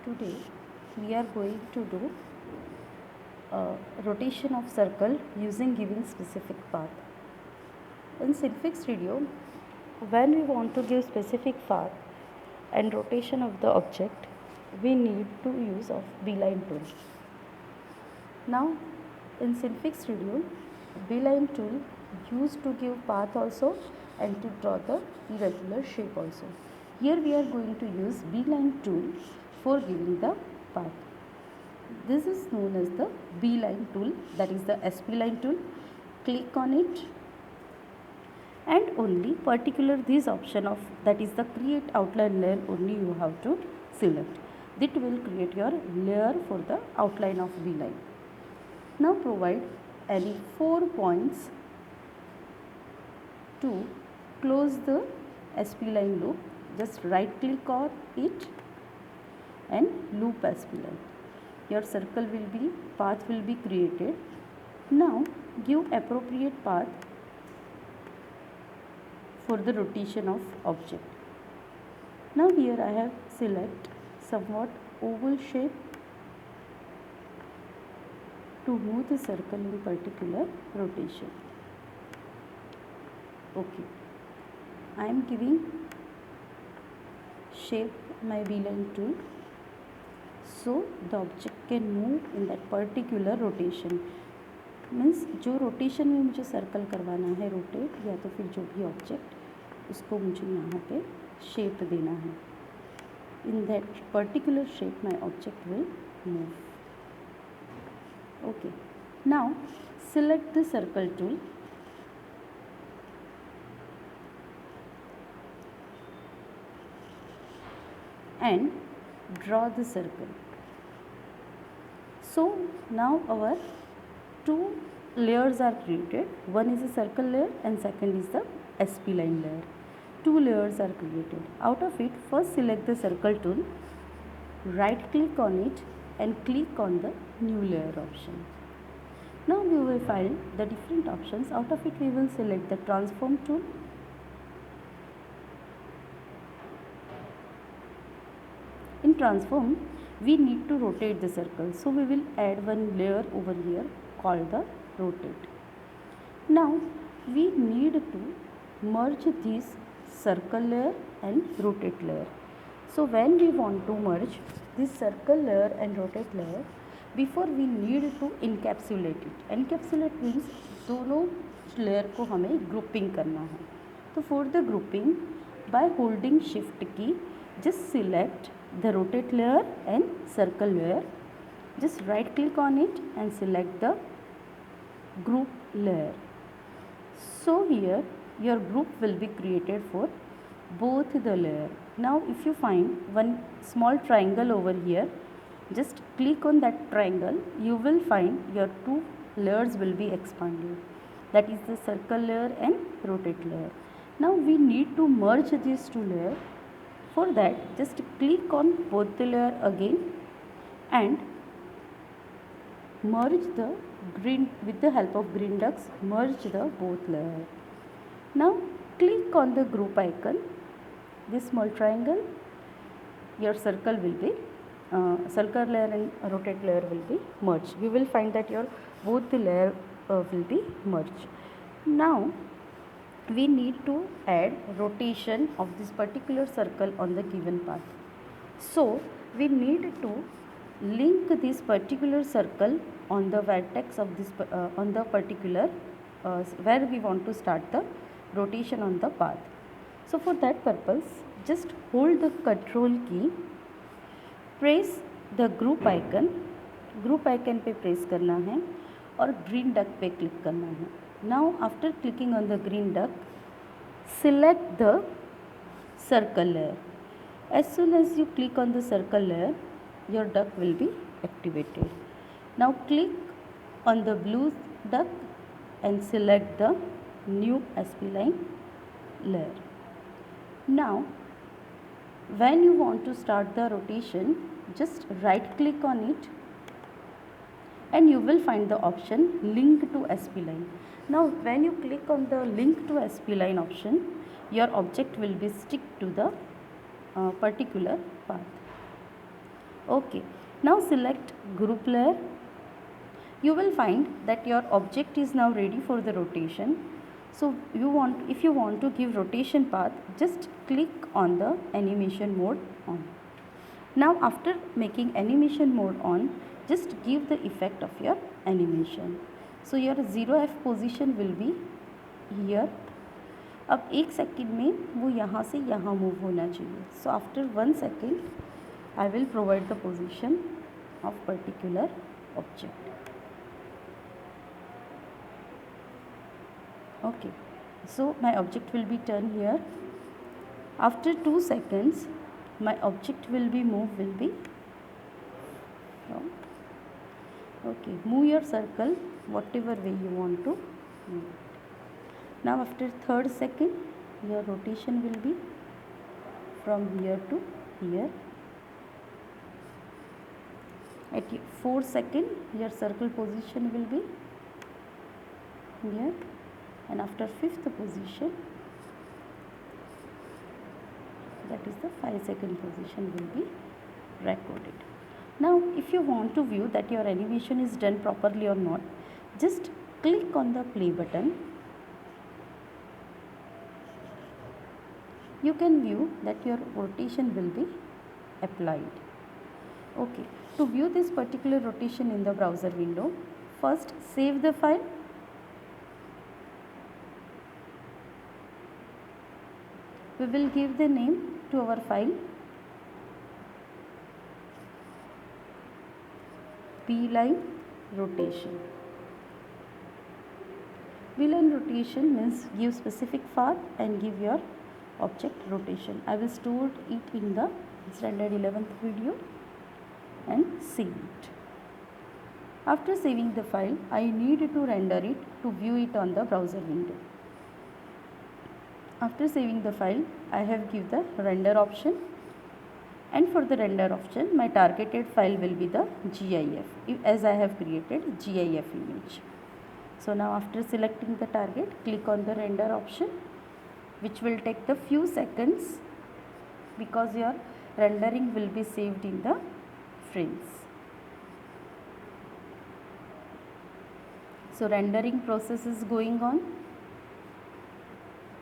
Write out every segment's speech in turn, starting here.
Today we are going to do rotation of circle using given specific path. In Synfig Studio, when we want to give specific path and rotation of the object, we need to use of beeline tool. Now in Synfig Studio, beeline tool used to give path also and to draw the irregular shape also. Here we are going to use beeline tool for giving the path. This is known as the beeline tool, that is the spline tool. Click on it and only particular this option of, that is the create outline layer, only you have to select. That will create your layer for the outline of beeline. Now provide any 4 points to close the spline loop. Just right click on it and loop spline. Your circle will be, path will be created. Now give appropriate path for the rotation of object. Now here I have select somewhat oval shape to move the circle in particular rotation. Okay, I am giving shape my beeline tool so the object can move in that particular rotation. Means जो rotation में मुझे circle करवाना है rotate, या तो फिर जो भी ऑब्जेक्ट उसको मुझे यहाँ पे शेप देना है. In that particular shape my object will move. Okay, now select the circle tool and draw the circle. So now our two layers are created. One is a circle layer and second is the spline layer. Two layers are created. Out of it, first select the circle tool, right click on it and click on the new layer option. Now we will find the different options. Out of it we will select the transform tool. In transform we need to rotate the circle, so we will add one layer over here called the rotate. Now we need to merge this circle layer and rotate layer. So when we want to merge this circle layer and rotate layer, before we need to encapsulate it. Encapsulate means दोनों layer को हमें grouping करना है. तो for the grouping, by holding shift key, just select the rotate layer and circle layer. Just right click on it and select the group layer. So here your group will be created for both the layer. Now if you find one small triangle over here, just click on that triangle, you will find your two layers will be expanded, that is the circle layer and rotate layer. Now we need to merge these two layers. For that, just click on both the layer again and merge the green, with the help of green ducks, merge the both layer. Now click on the group icon, this small triangle, your circle will be circle layer and rotate layer will be merged. You will find that your both the layer will be merged. Now we need to add rotation of this particular circle on the given path. So we need to link this particular circle on the vertex of this on the particular where we want to start the rotation on the path. So for that purpose, just hold the control key, press the group icon पे press करना है और green duck पे click करना है. Now after clicking on the green duck, select the circle layer. As soon as you click on the circle layer, your duck will be activated. Now click on the blue duck and select the new spline layer. Now when you want to start the rotation, just right click on it and you will find the option link to spline. Now when you click on the link to spline option, your object will be stick to the particular path. Okay, now select group layer. You will find that your object is now ready for the rotation. So if you want to give rotation path, just click on the animation mode on. Now after making animation mode on, just give the effect of your animation. So your 0F position will be here. अब 1 second में वो यहाँ से यहाँ move होना चाहिए. So after 1 second, I will provide the position of particular object. Okay, so my object will be turned here. After 2 seconds, my object will be from. Okay, move your circle whatever way you want to move. Now after 3rd second, your rotation will be from here to here. At 4th second, your circle position will be here, and after 5th position, that is the 5-second position will be recorded. Now if you want to view that your animation is done properly or not, just click on the play button. You can view that your rotation will be applied. Okay, to view this particular rotation in the browser window, first save the file. We will give the name to our file, B-line rotation. B-line rotation means give specific path and give your object rotation. I will store it in the standard 11th video and save it. After saving the file, I need to render it to view it on the browser window. After saving the file, I have give the render option, and for the render option, my targeted file will be the GIF, as I have created GIF image. So now after selecting the target, click on the render option, which will take the few seconds because your rendering will be saved in the frames. So rendering process is going on.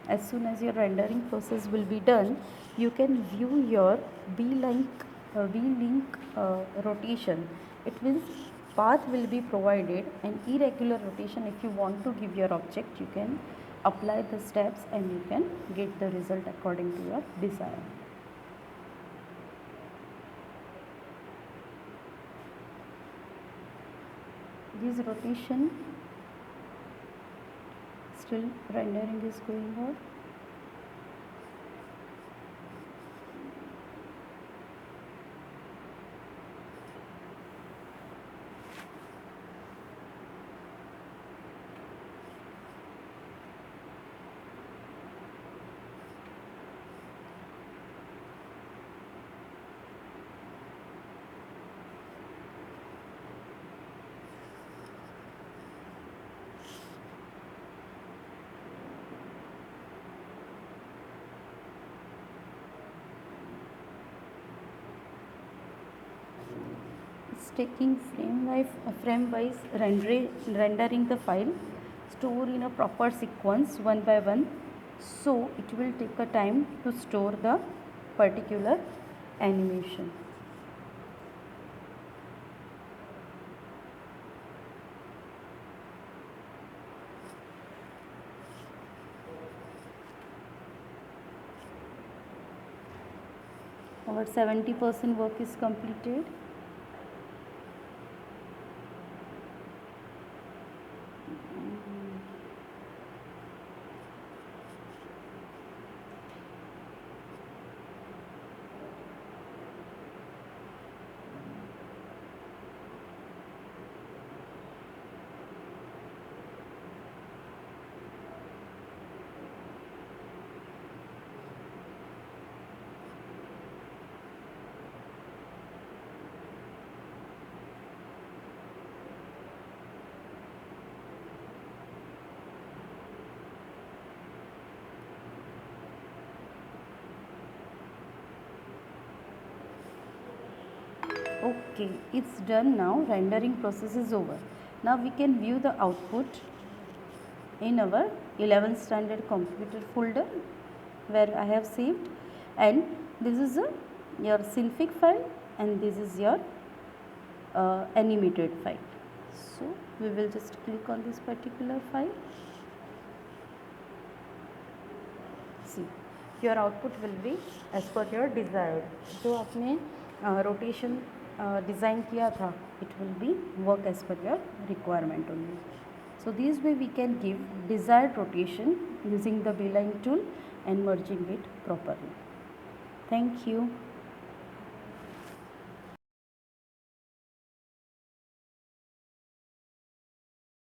As soon as your rendering process will be done, you can view your V-link rotation. It means path will be provided, and irregular rotation, if you want to give your object, you can apply the steps and you can get the result according to your desire. This rotation still rendering is going on. Taking frame wise rendering the file, store in a proper sequence one by one, so it will take a time to store the particular animation. Our 70% work is completed. Okay, it's done now. Rendering process is over. Now we can view the output in our 11th standard computer folder where I have saved, and this is your Synfig file and this is your animated file. So we will just click on this particular file. See, your output will be as per your desired. जो आपने rotation design किया था, it will be work as per your requirement only. So this way we can give desired rotation using the beeline tool and merging it properly. Thank you.